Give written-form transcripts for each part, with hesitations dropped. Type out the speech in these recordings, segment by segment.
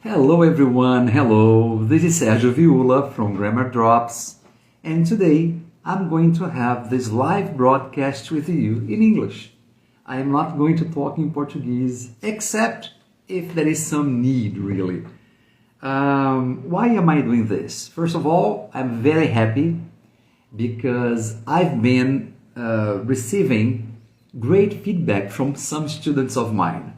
Hello everyone, hello, this is Sergio Viula from Grammar Drops, and today I'm going to have this live broadcast with you in English. I am not going to talk in Portuguese, except if there is some need really. Why am I doing this? First of all, I'm very happy because I've been receiving great feedback from some students of mine.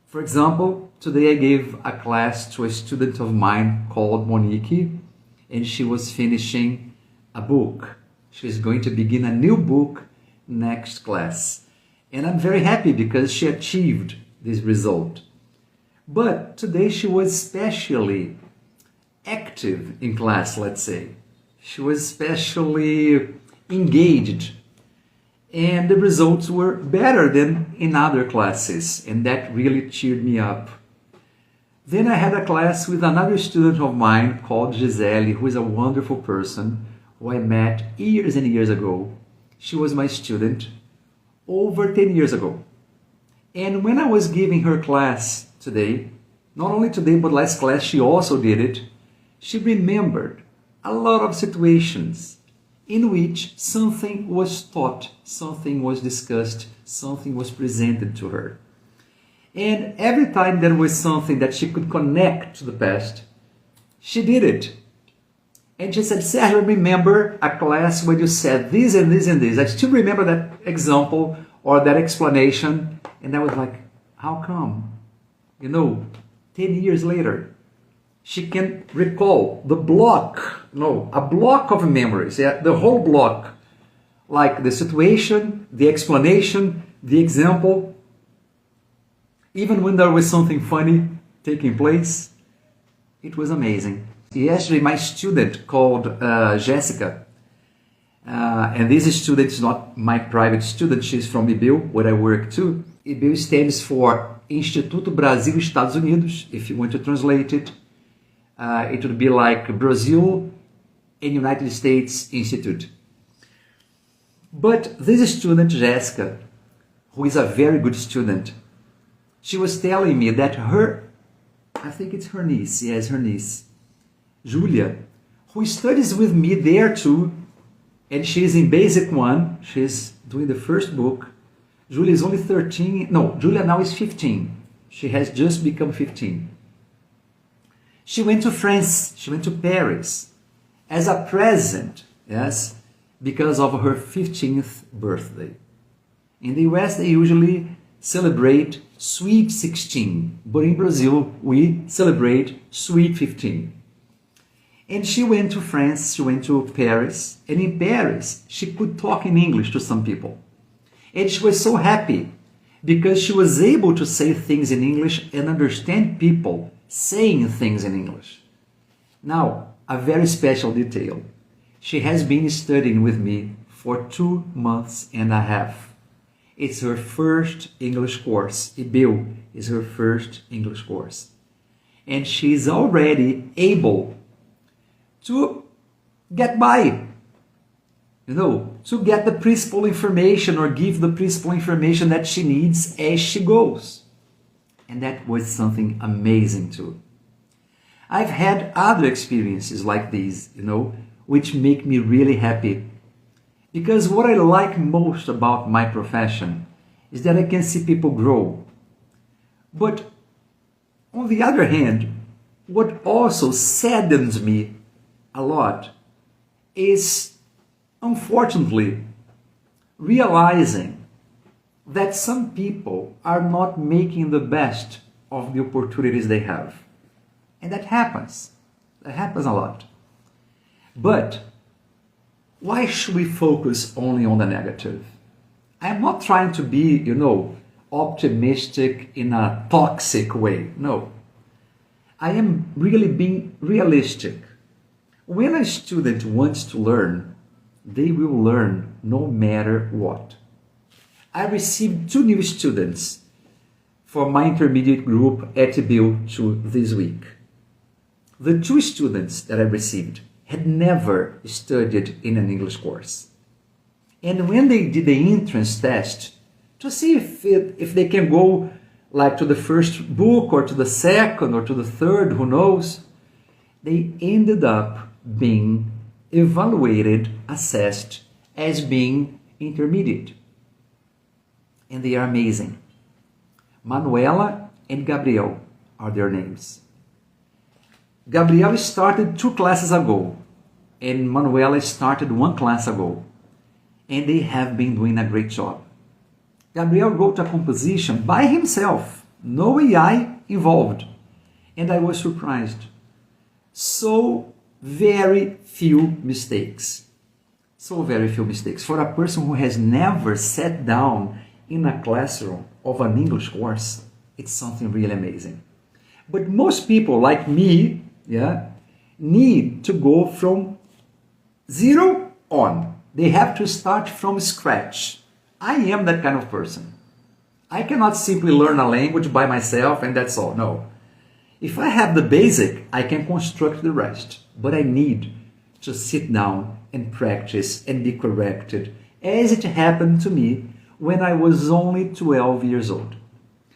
For example, today I gave a class to a student of mine called Monique, and she was finishing a book. She's going to begin a new book next class. And I'm very happy because she achieved this result. But today she was especially active in class, let's say. She was especially engaged. And the results were better than in other classes, and that really cheered me up. Then I had a class with another student of mine called Gisele, who is a wonderful person, who I met years and years ago. She was my student over 10 years ago. And when I was giving her class today, not only today but last class she also did it, she remembered a lot of situations in which something was taught, something was discussed, something was presented to her. And every time there was something that she could connect to the past, she did it. And she said, Sergio, I remember a class where you said this and this and this. I still remember that example or that explanation. And I was like, how come? 10 years later, she can recall the a block of memories, the whole block, like the situation, the explanation, the example, even when there was something funny taking place. It was amazing. Yesterday, my student called Jessica, and this student is not my private student, she's from IBEU, where I work too. IBEU stands for Instituto Brasil Estados Unidos, if you want to translate it. It would be like Brazil and United States Institute. But this student, Jessica, who is a very good student, she was telling me that I think it's her niece, yes, her niece, Julia, who studies with me there too, and she's in Basic 1, she's doing the first book. Julia is only 13, no, Julia now is 15. She has just become 15. She went to France, she went to Paris as a present, yes, because of her 15th birthday. In the US, they usually celebrate Sweet 16, but in Brazil, we celebrate Sweet 15. And she went to France, she went to Paris, and in Paris, she could talk in English to some people. And she was so happy because she was able to say things in English and understand people saying things in English. Now, a very special detail. She has been studying with me for 2 months and a half. It's her first English course. IBEU is her first English course. And she's already able to get by, to get the principal information or give the principal information that she needs as she goes. And that was something amazing too. I've had other experiences like these, which make me really happy. Because what I like most about my profession is that I can see people grow. But on the other hand, what also saddens me a lot is, unfortunately, realizing that some people are not making the best of the opportunities they have. And that happens. That happens a lot. But why should we focus only on the negative? I'm not trying to be, optimistic in a toxic way. No. I am really being realistic. When a student wants to learn, they will learn no matter what. I received 2 new students for my intermediate group at IBEU 2 this week. The 2 students that I received had never studied in an English course. And when they did the entrance test to see if they can go like to the first book or to the second or to the third, who knows, they ended up being evaluated, assessed as being intermediate. And they are amazing. Manuela and Gabriel are their names. Gabriel started 2 classes ago, and Manuela started 1 class ago, and they have been doing a great job. Gabriel wrote a composition by himself, no AI involved, and I was surprised. So very few mistakes. So very few mistakes. For a person who has never sat down in a classroom of an English course, it's something really amazing. But most people like me, need to go from 0 on. They have to start from scratch. I am that kind of person. I cannot simply learn a language by myself and that's all. No. If I have the basic, I can construct the rest. But I need to sit down and practice and be corrected, as it happened to me when I was only 12 years old.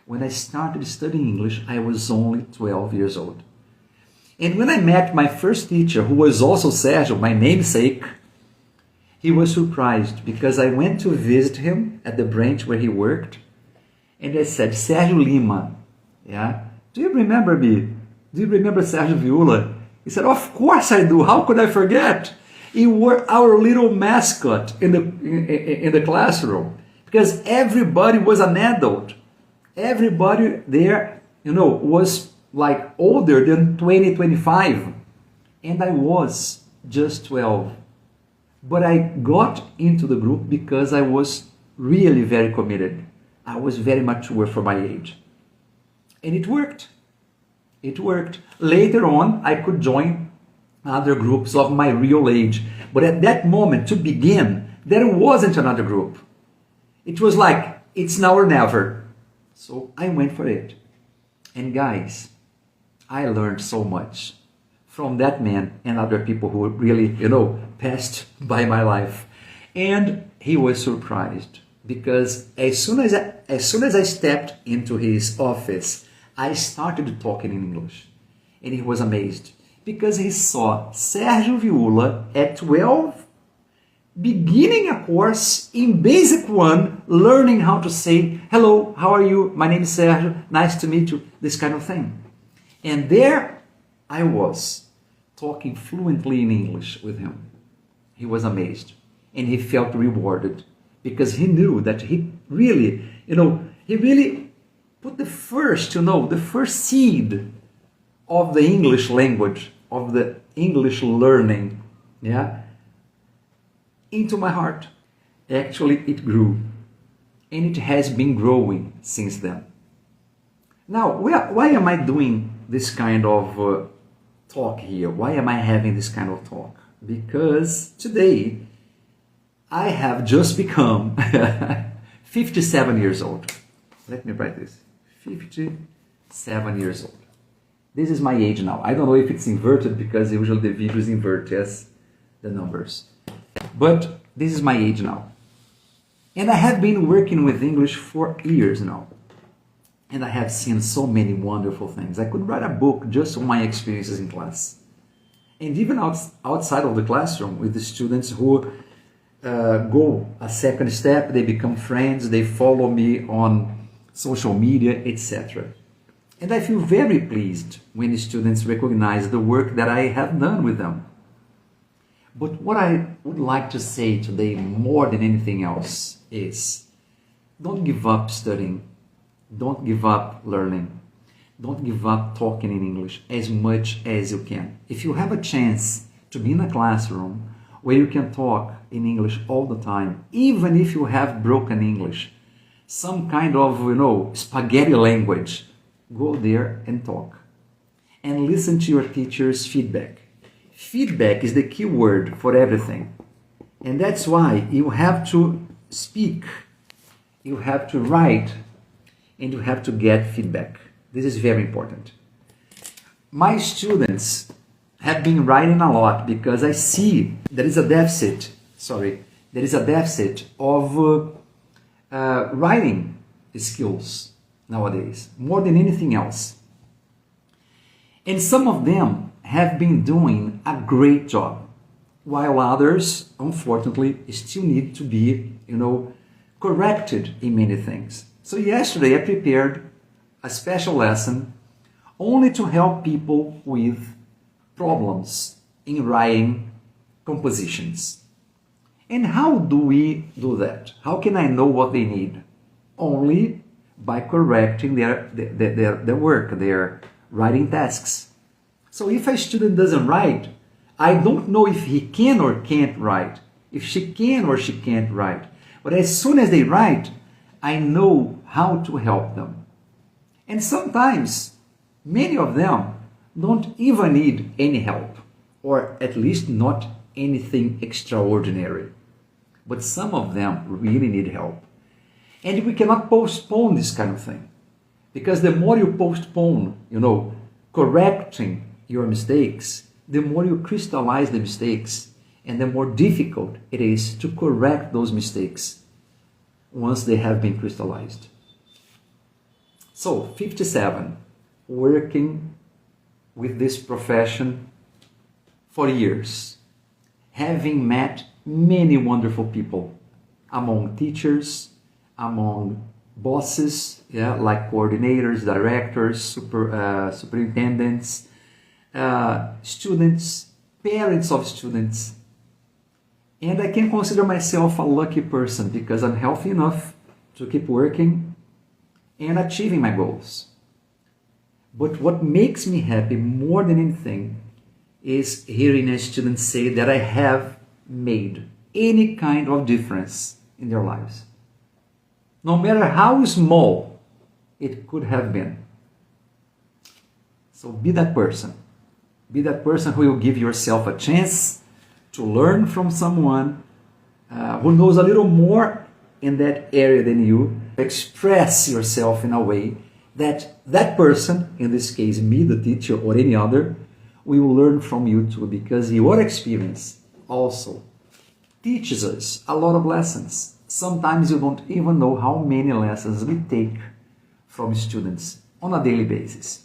When I started studying English, I was only 12 years old. And when I met my first teacher, who was also Sergio, my namesake, he was surprised because I went to visit him at the branch where he worked. And I said, Sergio Lima, do you remember me? Do you remember Sergio Viola? He said, of course I do. How could I forget? You were our little mascot in the classroom because everybody was an adult. Everybody there, was like older than 20, 25. And I was just 12. But I got into the group because I was really very committed. I was very mature for my age. And it worked. It worked. Later on, I could join other groups of my real age. But at that moment, to begin, there wasn't another group. It was like, it's now or never. So I went for it. And guys, I learned so much from that man and other people who really, passed by my life. And he was surprised because as soon as I stepped into his office, I started talking in English. And he was amazed because he saw Sergio Viola at 12 beginning a course in Basic 1, learning how to say, hello, how are you? My name is Sergio, nice to meet you, this kind of thing. And there I was, talking fluently in English with him. He was amazed and he felt rewarded because he knew that he really put the first seed of the English language, of the English learning, into my heart. Actually, it grew and it has been growing since then. Now, why am I doing this kind of talk here? Why am I having this kind of talk? Because today I have just become 57 years old. Let me write this. 57 years old. This is my age now. I don't know if it's inverted because usually the videos invert, the numbers. But this is my age now. And I have been working with English for years now. And I have seen so many wonderful things. I could write a book just on my experiences in class. And even outside of the classroom with the students who go a second step, they become friends, they follow me on social media, etc. And I feel very pleased when the students recognize the work that I have done with them. But what I would like to say today more than anything else is don't give up studying. Don't give up learning. Don't give up talking in English as much as you can. If you have a chance to be in a classroom where you can talk in English all the time, even if you have broken English, some kind of, spaghetti language, go there and talk. And listen to your teacher's feedback. Feedback is the key word for everything. And that's why you have to speak, you have to write, and you have to get feedback. This is very important. My students have been writing a lot because I see there is a deficit of writing skills. nowadays, more than anything else. And some of them have been doing a great job, while others, unfortunately, still need to be, corrected in many things. So yesterday I prepared a special lesson only to help people with problems in writing compositions. And how do we do that? How can I know what they need? Only by correcting their work, their writing tasks. So if a student doesn't write, I don't know if he can or can't write, if she can or she can't write. But as soon as they write, I know how to help them. And sometimes, many of them don't even need any help, or at least not anything extraordinary. But some of them really need help. And we cannot postpone this kind of thing. Because the more you postpone, correcting your mistakes, the more you crystallize the mistakes, and the more difficult it is to correct those mistakes once they have been crystallized. So, 57, working with this profession for years, having met many wonderful people among teachers, among bosses, like coordinators, directors, superintendents, students, parents of students. And I can consider myself a lucky person because I'm healthy enough to keep working and achieving my goals. But what makes me happy more than anything is hearing a student say that I have made any kind of difference in their lives. No matter how small it could have been. So be that person. Be that person who will give yourself a chance to learn from someone who knows a little more in that area than you. Express yourself in a way that that person, in this case me, the teacher, or any other, will learn from you too, because your experience also teaches us a lot of lessons. Sometimes you don't even know how many lessons we take from students on a daily basis.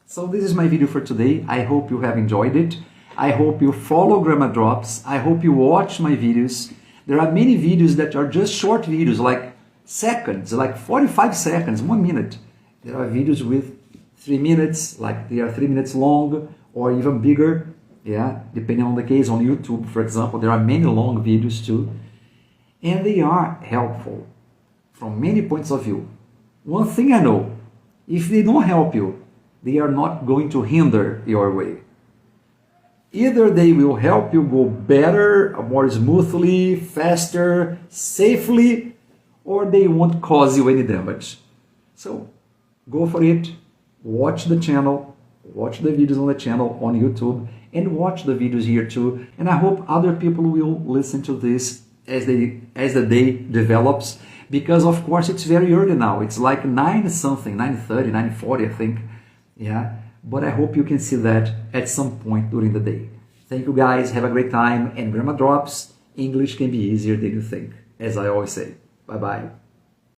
So this is my video for today. I hope you have enjoyed it. I hope you follow Grammar Drops. I hope you watch my videos. There are many videos that are just short videos, like seconds, like 45 seconds, 1 minute. There are videos with 3 minutes, like they are 3 minutes long or even bigger. Depending on the case. On YouTube, for example, there are many long videos too. And they are helpful from many points of view. One thing I know, if they don't help you, they are not going to hinder your way. Either they will help you go better, more smoothly, faster, safely, or they won't cause you any damage. So go for it, watch the channel, watch the videos on the channel on YouTube, and watch the videos here too. And I hope other people will listen to this as the day develops, because of course it's very early now. It's like 9-something, 9:30, 9:40 I think. But I hope you can see that at some point during the day. Thank you guys, have a great time, and Grammar Drops, English can be easier than you think, as I always say. Bye bye.